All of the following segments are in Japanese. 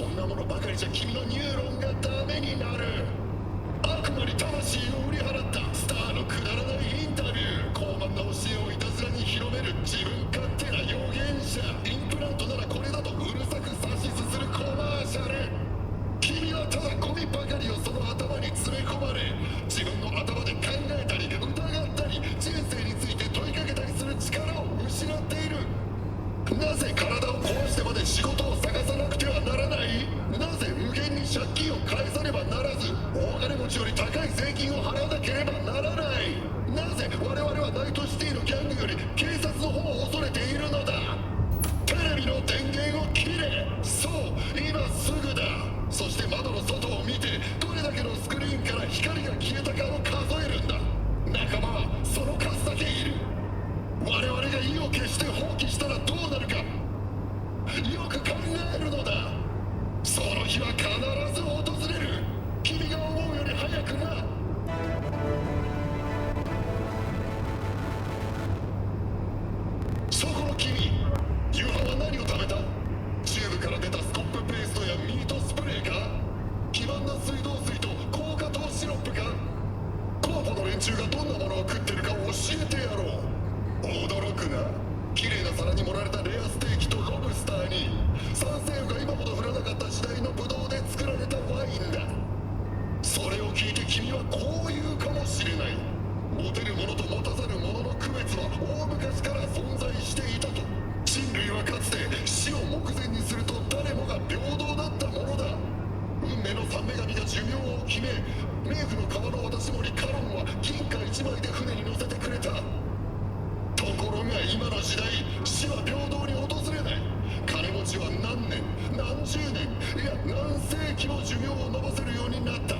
そんなものばかりじゃ君のニューロンがダメになる。悪魔に魂を売り払ったスターのくだらないインタビュー、高慢な教えをいたずらに広める自分勝手な預言者、インプラントならこれだとうるさく指しすするコマーシャル。君はただゴミばかりをその頭に詰め込まれ、自分の頭で考えたり疑ったり人生について問いかけたりする力を失っている。なぜ体を壊してまで仕事を探さなくてはならない？なぜ無限に借金を返さねばならず、大金持ちより高い税金を払わなければならない？なぜ我々はナイトシティのギャングより警察の方を恐れているのだ？テレビの電源を切れ。そう、今すぐだ。そして窓の外を見て、どれだけのスクリーンから光が消えたかを数えるんだ。仲間はその数だけいる。我々が意を決して放棄したらどうなるか、よく考えるのだ。その日は必ず訪れる。君が思うより早くな。そこの君、夕飯は何を食べた？チューブから出たスコップペーストやミートスプレーか？黄ばんだ水道水と高果糖シロップか？コーポの連中がどんなものを食ってるか教えてやろう。驚くな。綺麗な皿に盛られたレアステーキとロブスターに、サンセイユが今ほど降らなかった時代のブドウで作られたワインだ。それを聞いて君はこう言うかもしれない。持てるものと持たざるものの区別は大昔から存在していたと。人類はかつて死を目前にすると誰もが平等だったものだ。運命の三女神が寿命を決め、冥府の川の渡し森カロンは銀貨一枚で船に乗せてくれた。ところが今の時代、死は平等に訪れない。金持ちは何年何十年、いや何世紀も寿命を延ばせるようになった。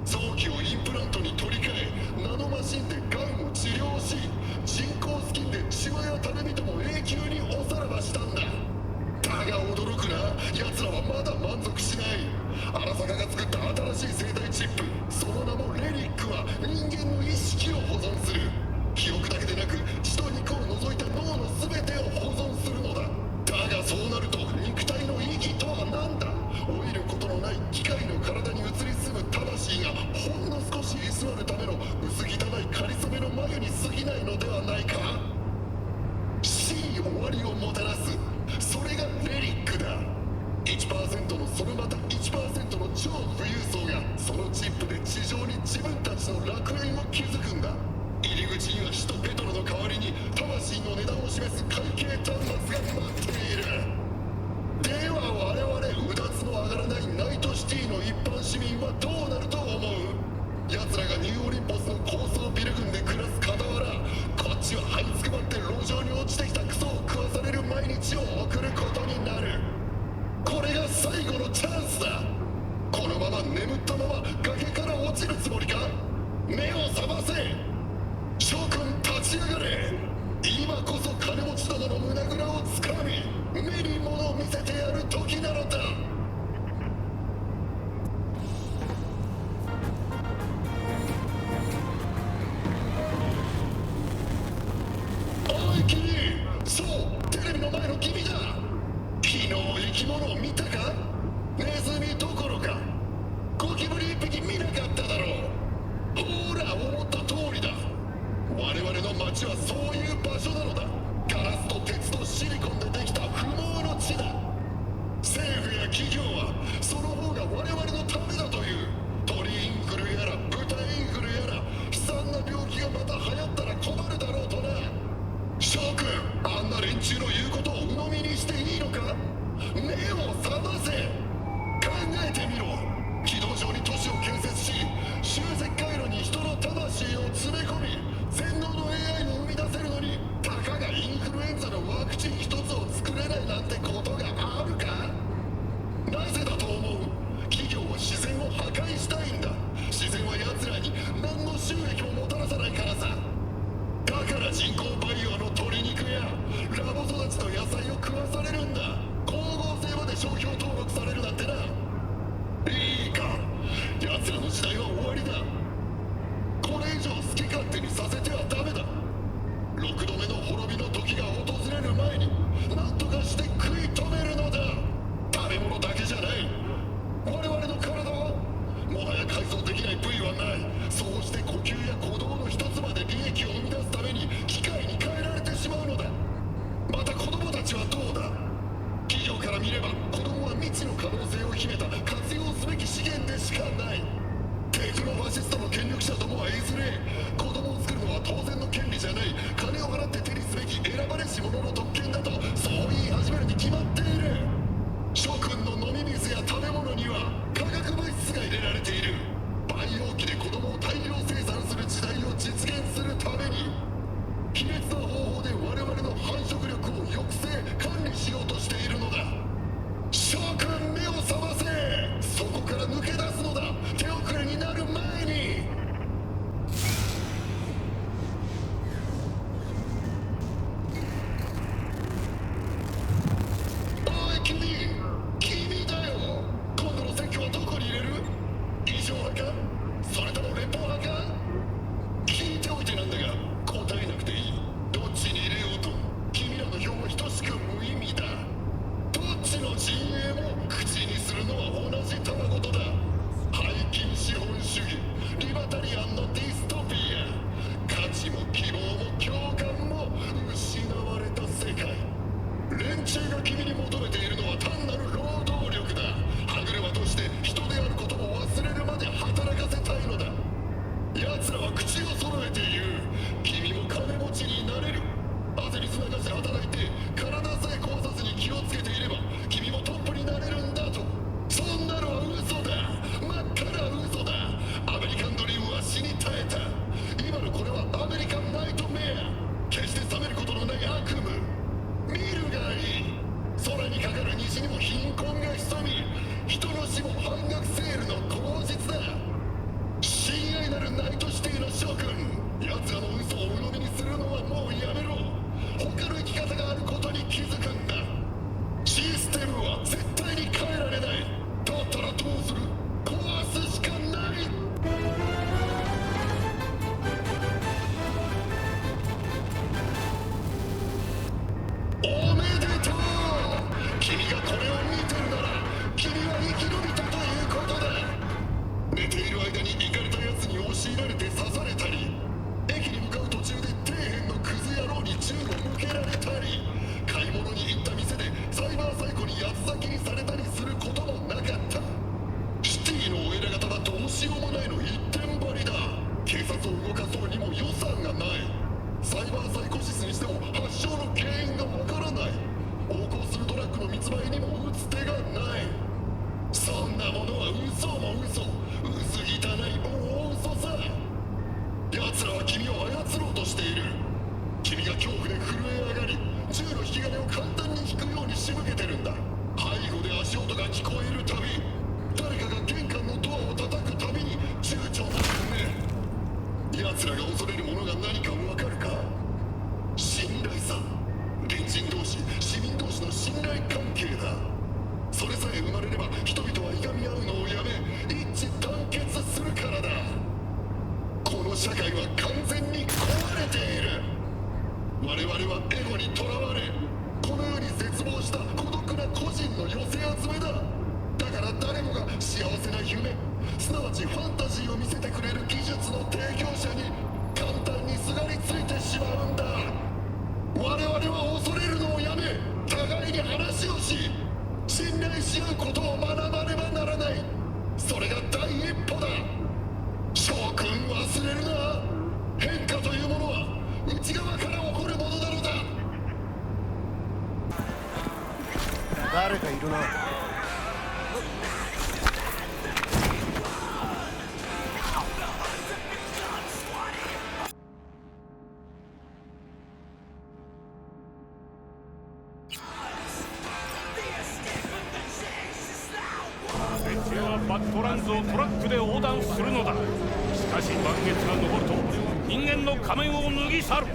臓器をインプラントに取り替え、ナノマシンでがんを治療し、人工スキンでシワやたるみとも永久におさらばしたんだ。だが驚くな、奴らはまだ満足しない。荒坂が作った新しい生体チップ、その名もレリックは人間の意識を保存する。記憶だけでなく血と肉を除いた脳の全てを保存するのだ。だがそうなると肉体の意義とは何だ？老いることのない機械の体に移り住む魂がほんの少し居座るための薄汚いかりそめの眉に過ぎないのではないか？死に終わりをもたらす、それがレリックだ。1% のそれまた 1% の超富裕層がそのチップで地上に自分たちの楽園を築くんだ。入り口には首都ペトロの代わりに魂の値段を示す会計端末が待っている。では我々うだつの上がらないナイトシティの一般市民はどうなると思う？奴らがニューオリンポスの高層ビル群で暮らす傍ら、こっちは這いつくばって路上に落ちてきたクソを食わされる毎日を送ることになる。これが最後のチャンスだ。このまま眠ったまま崖から落ちるつもりか？目を覚ませ。諸君立ち上がれ。今こそ金持ちどもの胸ぐらをつかみ、目に物を見せてやる時なのだ。おい君、そうテレビの前の君だ。昨日生き物を見たか？ネズミどころかゴキブリ一匹見なかっただろう。ほら思った通りだ。我々の街はそういう場所なのだ。ガラスと鉄とシリコンでできた不毛の地だ。政府や企業はその方が我々のためだという。鳥インフルやら豚インフルやら悲惨な病気がまた流行ったら困るだろうとな。諸君、あんな連中の言うことを鵜呑みにしていいのか？目を覚ませ。考えてみろ。軌道上に都市を建設し、集積回路に人の魂を詰め込み、全能の AI を生み出せるのに、たかがインフルエンザのワクチン一つを作れないなんてことがあるか？なぜだと思う？企業は自然を破壊したいんだ。自然は奴らに何の収益ももたらさないからさ。だから人工培養の鶏肉やラボ育ちの野菜を食わされるんだ。光合成まで商標登録されるなんてな。いいか、奴らの時代は終わりだ。これ以上好き勝手にさせてはダメだ。6度目の滅びの時が訪れる前に何とかして食い止めるのだ。食べ物だけじゃない、れば子供は未知の可能性を秘めた活用すべき資源でしかない。テクノファシストの権力者どもはいずれ子供を作るのは当然の権利じゃない、金を払って手にすべき選ばれし者の特権だとそう言い始めるに決まっている。諸君の飲み水や食べ物には化学物質が入れられている。培養基で子供を大量生産する時代を実現するために卑劣な方法で我々の繁殖力を抑制管理しようとしているのだ。諸君目を覚ませ。そこから抜け出すのだ、手遅れになる前に。おい君だよ。今度の選挙はどこに入れる？異常派か、それとも連邦派か。聞いておいてなんだが答えなくていい。どっちに入れようと君らの票も等しく無意味だ。どっちの陣営も口にするのは同じたまごとだ。背金資本主義、リバタリアンのディストピア、価値も希望も共感も失われた世界。連中が君に求めているのは単なる労働力だ。歯車として人であることも忘れるまで働かせたいのだ。奴らは口を揃えて言う。君も金持ちになれる。汗水流して働いて体さえ壊さずに気をつけていれば君もトップになれるんだと。そんなのは嘘だ。真っ赤な嘘だ。アメリカンドリームは死に絶えた。今のこれはアメリカンナイトメア、決して覚めることのない悪夢。見るがいい。空にかかる虹にも貧困が潜み、人の死も半額セールの口実だ。親愛なるナイトシティの諸君、奴らの嘘を鵜呑みにするのはもうやめろ。他の生き方があることに気づくんだ。システムは絶対に変えられない。だったらどうする？壊すしかない。おめでとう。君がこれを見てるなら君は生き延びたということだ。寝ている間にイカれた奴に押し入られて刺されたり、駅に向かう途中で底辺のクズ野郎に銃を向けられたり、買い物に行った店でサイバーサイコに八つ裂きにされたりすることもなかった。シティのお偉方はどうしようもないの一点張りだ。警察を動かそうにも予算がない。サイバーサイコシスにしても発症の原因がわからない。横行するトラックの密売にも打つ手がない。そんなものは嘘も嘘、薄汚い大嘘さ。奴らは君を操ろうとしている。君が恐怖で震え上がり銃の引き金を簡単に引くように仕向けてるんだ。背後で足音が聞こえるたび、誰かが玄関のドアを叩くたびに躊躇するね。奴らが恐れるものが何かわかるか？信頼さ。隣人同士、市民同士の信頼関係だ。それさえ生まれれば人々はいがみ合うのをやめ一致団結するからだ。この社会は完全に壊れている。我々はエゴにとらわれ、この世に絶望した孤独な個人の寄せ集めだ。だから誰もが幸せな夢、すなわちファンタジーを見せてくれる技術の提供者に簡単にすがりついてしまうんだ。我々は恐れるのをやめ、互いに話をし信頼し合うことを学ばねばならない。それが第一歩だ。諸君忘れるな。変化というものは内側から起こるものなのだ。誰かいるな。連中はバッドランズをトラックで横断するのだ。しかし満月が昇ると人間の仮面を脱ぎ去る。